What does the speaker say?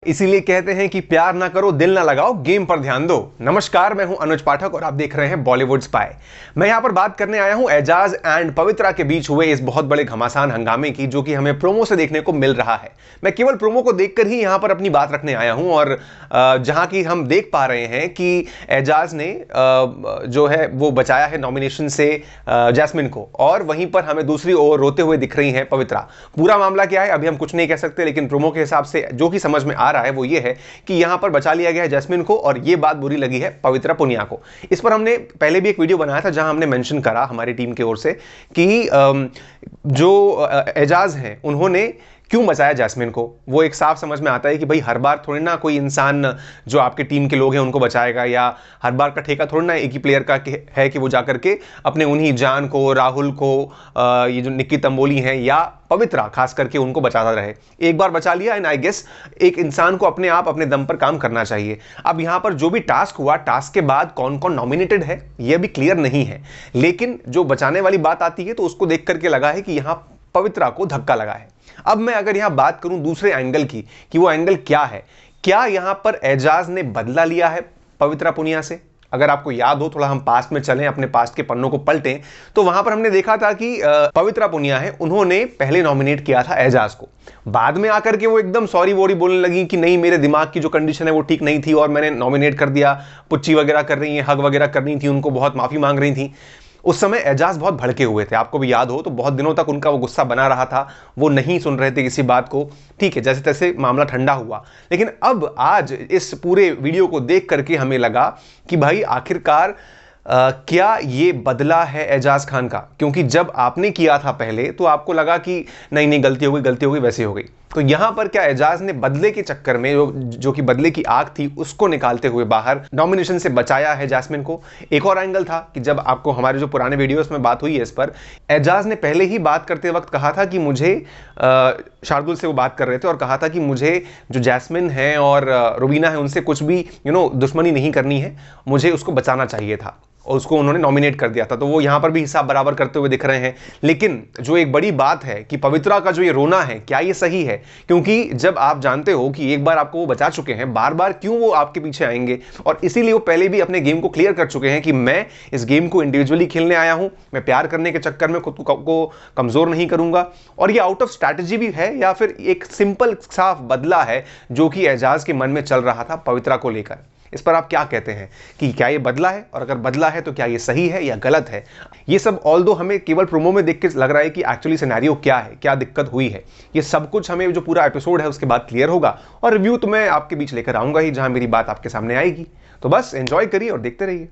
इसीलिए कहते हैं कि प्यार ना करो दिल ना लगाओ गेम पर ध्यान दो। नमस्कार, मैं हूं अनुज पाठक और आप देख रहे हैं बॉलीवुड स्पाई। मैं यहां पर बात करने आया हूं एजाज एंड पवित्रा के बीच हुए इस बहुत बड़े घमासान हंगामे की, जो कि हमें प्रोमो से देखने को मिल रहा है। मैं केवल प्रोमो को देखकर ही यहां पर अपनी बात रखने आया हूं और जहां की हम देख पा रहे हैं कि एजाज ने जो है वो बचाया है नॉमिनेशन से जैस्मिन को, और वहीं पर हमें दूसरी ओर रोते हुए दिख रही है पवित्रा। पूरा मामला क्या है अभी हम कुछ नहीं कह सकते, लेकिन प्रोमो के हिसाब से जो कि समझ में आ रहा है वो ये है कि यहां पर बचा लिया गया है जैस्मिन को, और ये बात बुरी लगी है पवित्रा पुनिया को। इस पर हमने पहले भी एक वीडियो बनाया था जहां हमने मेंशन करा हमारी टीम की ओर से कि जो एजाज हैं उन्होंने क्यों बचाया जैस्मिन को। वो एक साफ समझ में आता है कि भाई हर बार थोड़ी ना कोई इंसान जो आपके टीम के लोग हैं उनको बचाएगा, या हर बार का ठेका थोड़ी ना एक ही प्लेयर का है कि वो जाकर के अपने उन्हीं जान को, राहुल को, ये जो निक्की तंबोली हैं या पवित्रा खास करके उनको बचाता रहे। एक बार बचा लिया एंड आई गेस एक इंसान को अपने आप अपने दम पर काम करना चाहिए। अब यहां पर जो भी टास्क हुआ, टास्क के बाद कौन कौन नॉमिनेटेड है यह भी क्लियर नहीं है, लेकिन जो बचाने वाली बात आती है तो उसको देख करके लगा है कि यहां पवित्रा को धक्का लगा है। अब मैं अगर यहां बात करूं दूसरे एंगल की कि वो एंगल क्या है, क्या यहां पर एजाज ने बदला लिया है पवित्रा पुनिया से? अगर आपको याद हो, थोड़ा हम पास्ट में चलें, अपने पास्ट के पन्नों को पलटें, तो वहां पर हमने देखा था कि पवित्रा पुनिया है, उन्होंने पहले नॉमिनेट किया था एजाज को। बाद में आकर के वो एकदम सॉरी वोरी बोलने लगी कि नहीं, मेरे दिमाग की जो कंडीशन है वो ठीक नहीं थी और मैंने नॉमिनेट कर दिया। पुच्ची वगैरह कर रही हैं, हग वगैरह करनी थी, उनको बहुत माफी मांग रही थी। उस समय एजाज बहुत भड़के हुए थे, आपको भी याद हो, तो बहुत दिनों तक उनका वो गुस्सा बना रहा था, वो नहीं सुन रहे थे किसी बात को। ठीक है, जैसे तैसे मामला ठंडा हुआ, लेकिन अब आज इस पूरे वीडियो को देख करके हमें लगा कि भाई आखिरकार क्या ये बदला है एजाज खान का? क्योंकि जब आपने किया था पहले तो आपको लगा कि नहीं नहीं गलती हो गई वैसे हो गई। तो यहां पर क्या एजाज ने बदले के चक्कर में जो कि बदले की आग थी उसको निकालते हुए बाहर नॉमिनेशन से बचाया है जैस्मिन को? एक और एंगल था कि जब आपको हमारे जो पुराने वीडियोस में बात हुई है इस पर, एजाज ने पहले ही बात करते वक्त कहा था कि मुझे शार्दुल से वो बात कर रहे थे और कहा था कि मुझे जो जैस्मिन है और रुबीना है उनसे कुछ भी दुश्मनी नहीं करनी है, मुझे उसको बचाना चाहिए था, और उसको उन्होंने नॉमिनेट कर दिया था। तो वो यहां पर भी हिसाब बराबर करते हुए दिख रहे हैं। लेकिन जो एक बड़ी बात है कि पवित्रा का जो ये रोना है, क्या ये सही है? क्योंकि जब आप जानते हो कि एक बार आपको वो बचा चुके हैं, बार बार क्यों वो आपके पीछे आएंगे? और इसीलिए वो पहले भी अपने गेम को क्लियर कर चुके हैं कि मैं इस गेम को इंडिविजुअली खेलने आया हूं, मैं प्यार करने के चक्कर में खुद को कमजोर नहीं करूंगा। और ये आउट ऑफ स्ट्रैटेजी भी है या फिर एक सिंपल साफ बदला है जो कि एजाज के मन में चल रहा था पवित्रा को लेकर? इस पर आप क्या कहते हैं कि क्या ये बदला है, और अगर बदला है तो क्या ये सही है या गलत है? ये सब ऑल्दो हमें केवल प्रोमो में देख के लग रहा है कि एक्चुअली सिनेरियो क्या है, क्या दिक्कत हुई है। ये सब कुछ हमें जो पूरा एपिसोड है उसके बाद क्लियर होगा, और रिव्यू तो मैं आपके बीच लेकर आऊंगा ही जहां मेरी बात आपके सामने आएगी। तो बस एंजॉय करिए और देखते रहिए।